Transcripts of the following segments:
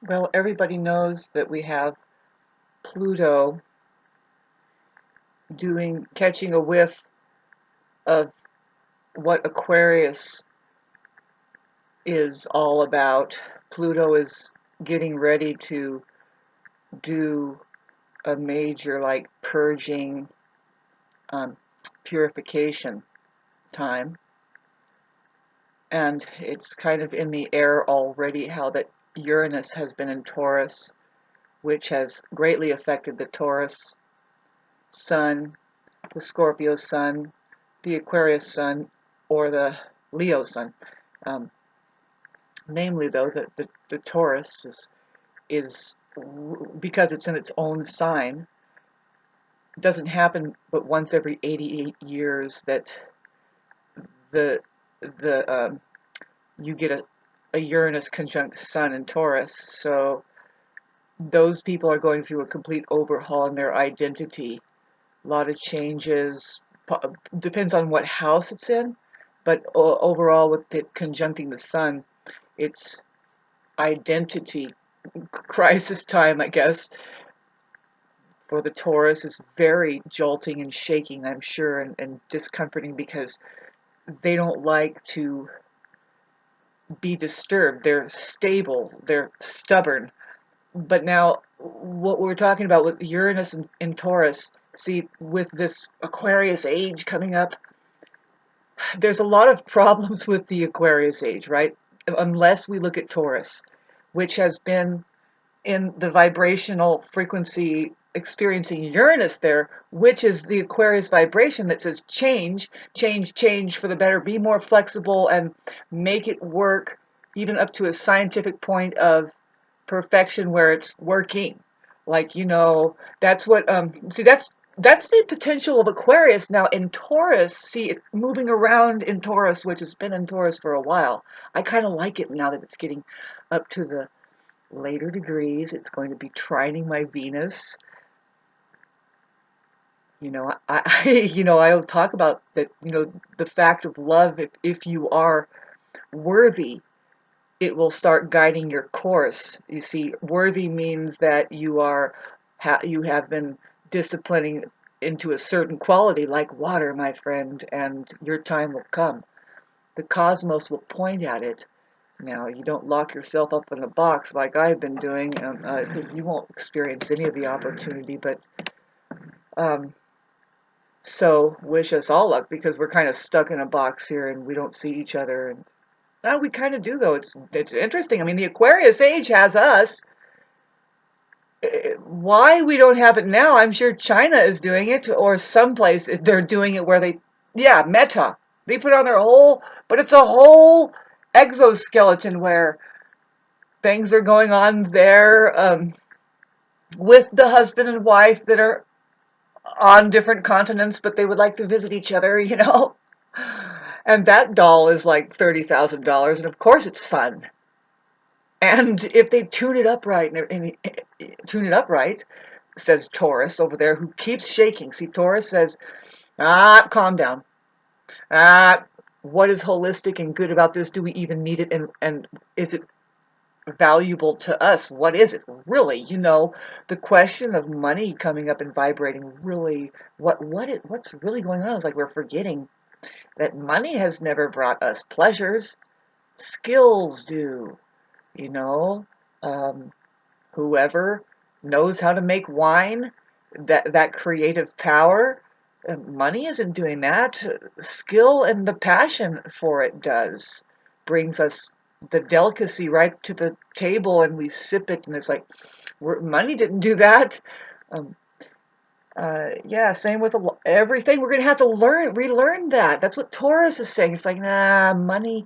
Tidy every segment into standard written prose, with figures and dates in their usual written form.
Well, everybody knows that we have plUtO catching a whiff of what Aquarius is all about. plUtO is getting ready to do a major purging, purification time. And it's kind of in the air already how that Uranus has been in Taurus, which has greatly affected the Taurus sun, the Scorpio sun, the Aquarius sun, or the Leo sun. Um, Namely, though, that the Taurus is because it's in its own sign. It doesn't happen but once every 88 years that the you get a Uranus conjunct Sun in Taurus. So those people are going through a complete overhaul in their identity. A lot of changes. Depends on what house it's in, but overall, with it conjuncting the Sun, it's identity crisis time, I guess. For the Taurus is very jolting and shaking, I'm sure, and discomforting because they don't like to be disturbed. They're stable, they're stubborn. But now, what we're talking about with Uranus in Taurus, see, with this Aquarius age coming up, there's a lot of problems with the Aquarius age, right? Unless we look at Taurus, which has been in the vibrational frequency experiencing Uranus there, which is the Aquarius vibration that says change, change, change for the better, be more flexible and make it work even up to a scientific point of perfection where it's working. That's what see that's the potential of Aquarius. Now in Taurus, see it moving around in Taurus, which has been in Taurus for a while. I kind of like it now that it's getting up to the later degrees. It's going to be trining my Venus. I'll talk about that, the fact of love. If you are worthy, it will start guiding your course. You see, worthy means that you have been disciplining into a certain quality, like water, my friend, and your time will come. The cosmos will point at it. Now, you don't lock yourself up in a box like I've been doing, because you won't experience any of the opportunity. But um, so, wish us all luck because we're kind of stuck in a box here and we don't see each other. And we kind of do, though. It's interesting. I mean, the Aquarius age has us. Why we don't have it now? I'm sure China is doing it, or someplace they're doing it where yeah, Meta. They put on their whole, but it's a whole exoskeleton where things are going on there with the husband and wife that are on different continents, but they would like to visit each other. And that doll is like $30,000, and of course it's fun. And if they tune it up right, says Taurus over there, who keeps shaking. See, Taurus says, calm down. What is holistic and good about this? Do we even need it? And is it valuable to us? What is it really? The question of money coming up and vibrating really, what's really going on is like we're forgetting that money has never brought us pleasures. Skills do, you know. Um, Whoever knows how to make wine, that creative power, money isn't doing that. Skill and the passion for it does. Brings us the delicacy right to the table and we sip it and it's like, money didn't do that. Um, yeah, same with everything. We're going to have to relearn that. That's what Taurus is saying. It's like, nah, money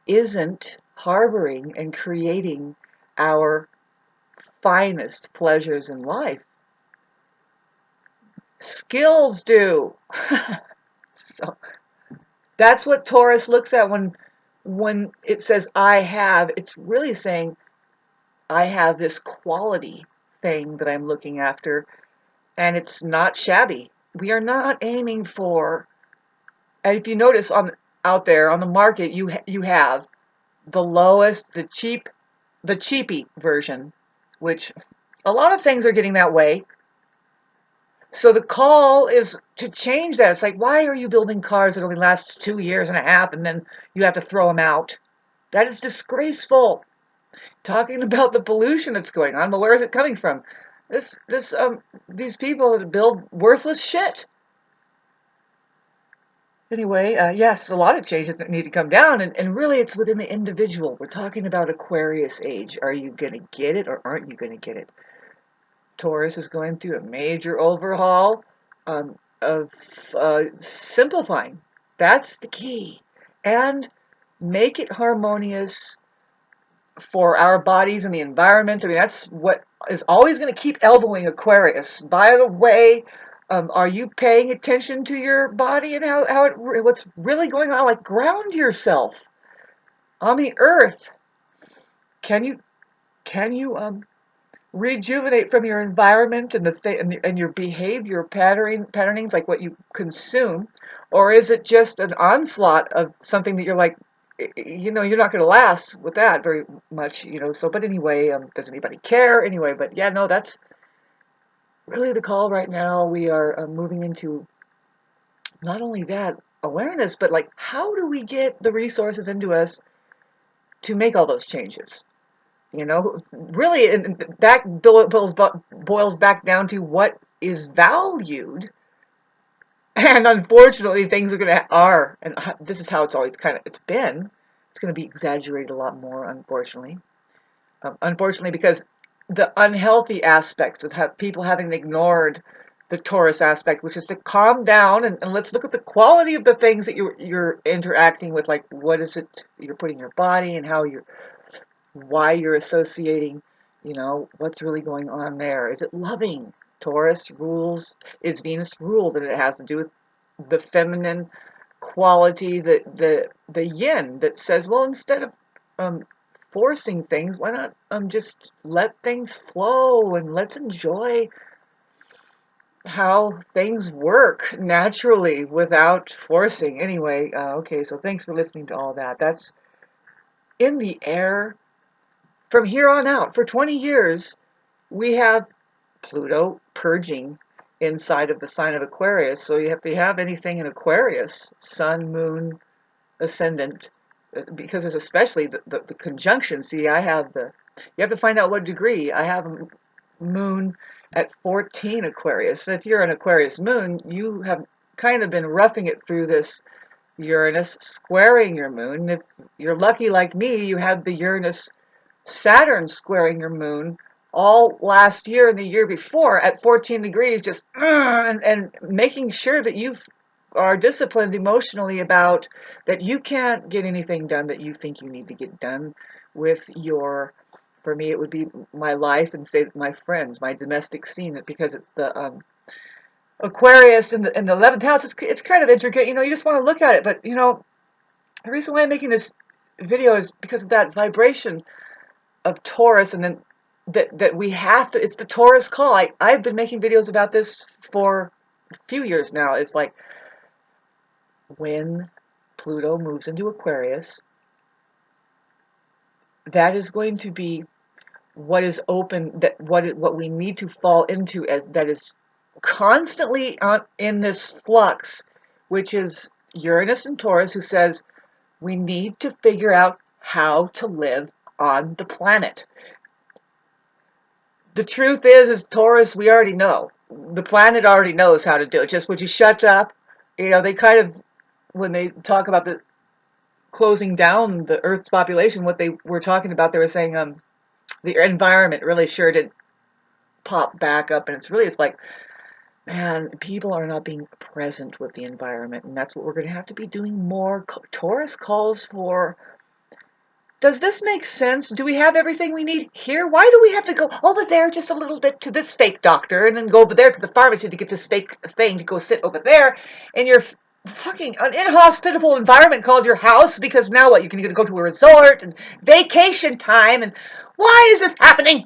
isn't harboring and creating our finest pleasures in life. Skills do. So that's what Taurus looks at when it says I have. It's really saying I have this quality thing that I'm looking after, and it's not shabby. We are not aiming for. And if you notice out there on the market, you have the lowest, the cheap the cheapy version, which a lot of things are getting that way. So the call is to change that. It's like, why are you building cars that only last 2 years and a half and then you have to throw them out? That is disgraceful. Talking about the pollution that's going on, but where is it coming from? These people that build worthless shit. Anyway, yes, a lot of changes that need to come down, and really it's within the individual. We're talking about Aquarius age. Are you going to get it or aren't you going to get it? Taurus is going through a major overhaul of simplifying. That's the key. And make it harmonious for our bodies and the environment. I mean, that's what is always going to keep elbowing Aquarius. By the way, are you paying attention to your body and what's really going on? Like, ground yourself on the earth. Can you rejuvenate from your environment and and your behavior patternings, like what you consume, or is it just an onslaught of something that you're like, you're not going to last with that very much, So, but anyway, does anybody care anyway? But yeah, no, that's really the call right now. We are moving into not only that awareness, but like, how do we get the resources into us to make all those changes? Really, and that boils back down to what is valued. And unfortunately, things and this is how it's been. It's going to be exaggerated a lot more, unfortunately. Unfortunately, because the unhealthy aspects of people having ignored the Taurus aspect, which is to calm down and let's look at the quality of the things that you're interacting with, like what is it you're putting in your body and why you're associating, what's really going on there. Is it loving? Taurus rules, is Venus ruled, and it has to do with the feminine quality, the yin that says, well, instead of forcing things, why not just let things flow and let's enjoy how things work naturally without forcing. Anyway, okay, so thanks for listening to all that. That's in the air. From here on out, for 20 years, we have Pluto purging inside of the sign of Aquarius. So if you have anything in Aquarius, Sun, Moon, Ascendant, because it's especially the conjunction. See, you have to find out what degree. I have a Moon at 14 Aquarius. And if you're an Aquarius Moon, you have kind of been roughing it through this Uranus squaring your Moon. If you're lucky like me, you have the Uranus Saturn squaring your moon all last year and the year before at 14 degrees, just and making sure that you are disciplined emotionally about that you can't get anything done that you think you need to get done with for me, it would be my life and say my friends, my domestic scene, because it's the Aquarius in the 11th house. It's kind of intricate, you just want to look at it, but the reason why I'm making this video is because of that vibration of Taurus, and then that we have to. It's the Taurus call. I've been making videos about this for a few years now. It's like when Pluto moves into Aquarius, that is going to be what is open. What we need to fall into, as that is constantly in this flux, which is Uranus and Taurus, who says we need to figure out how to live on the planet. The truth is Taurus, we already know. The planet already knows how to do it. Just would you shut up? They kind of, when they talk about the closing down the Earth's population, what they were talking about, they were saying the environment really sure did pop back up. And it's like, man, people are not being present with the environment. And that's what we're going to have to be doing more. Taurus calls for, does this make sense? Do we have everything we need here? Why do we have to go over there just a little bit to this fake doctor and then go over there to the pharmacy to get this fake thing to go sit over there in your fucking inhospitable environment called your house? Because now what? You can go to a resort and vacation time, and why is this happening?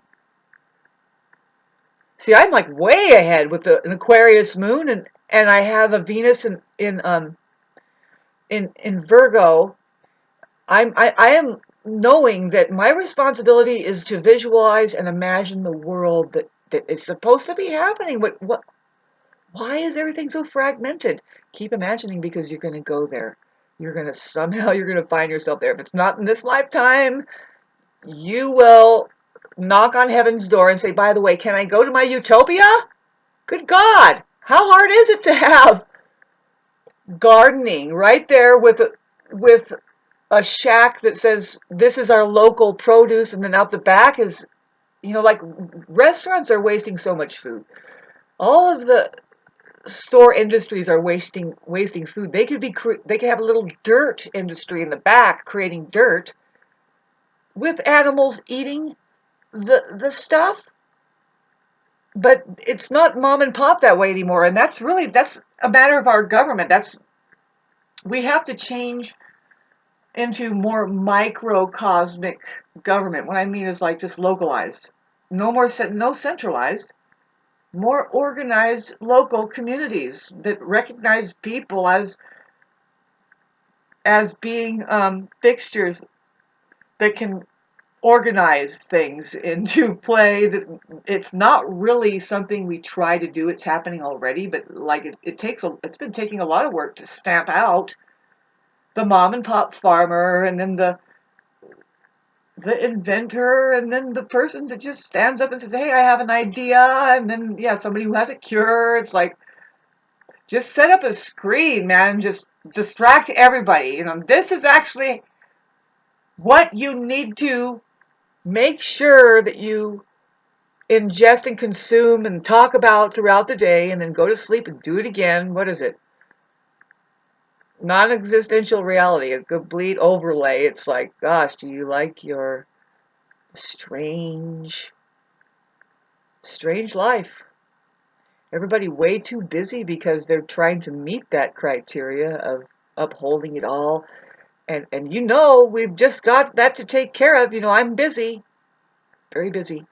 See, I'm like way ahead with an Aquarius moon, and I have a Venus in Virgo. I am knowing that my responsibility is to visualize and imagine the world that is supposed to be happening. Why is everything so fragmented? Keep imagining, because you're going to go there. You're going to somehow, you're going to find yourself there. If it's not in this lifetime, you will knock on heaven's door and say, by the way, can I go to my utopia? Good God, how hard is it to have gardening right there with a shack that says this is our local produce, and then out the back is, like restaurants are wasting so much food. All of the store industries are wasting food. They could have a little dirt industry in the back creating dirt with animals eating the stuff. But it's not mom and pop that way anymore, and that's a matter of our government. We have to change into more microcosmic government. What I mean is like just localized. No centralized, more organized local communities that recognize people as being fixtures that can organize things into play. That it's not really something we try to do. It's happening already, but like it's been taking a lot of work to stamp out the mom and pop farmer, and then the inventor, and then the person that just stands up and says, hey, I have an idea, and then somebody who has a cure. It's like, just set up a screen, man, just distract everybody. This is actually what you need to make sure that you ingest and consume and talk about throughout the day, and then go to sleep and do it again. What is it? Non-existential reality, a complete overlay. It's like, gosh, do you like your strange life? Everybody way too busy because they're trying to meet that criteria of upholding it all. And we've just got that to take care of. I'm busy, very busy.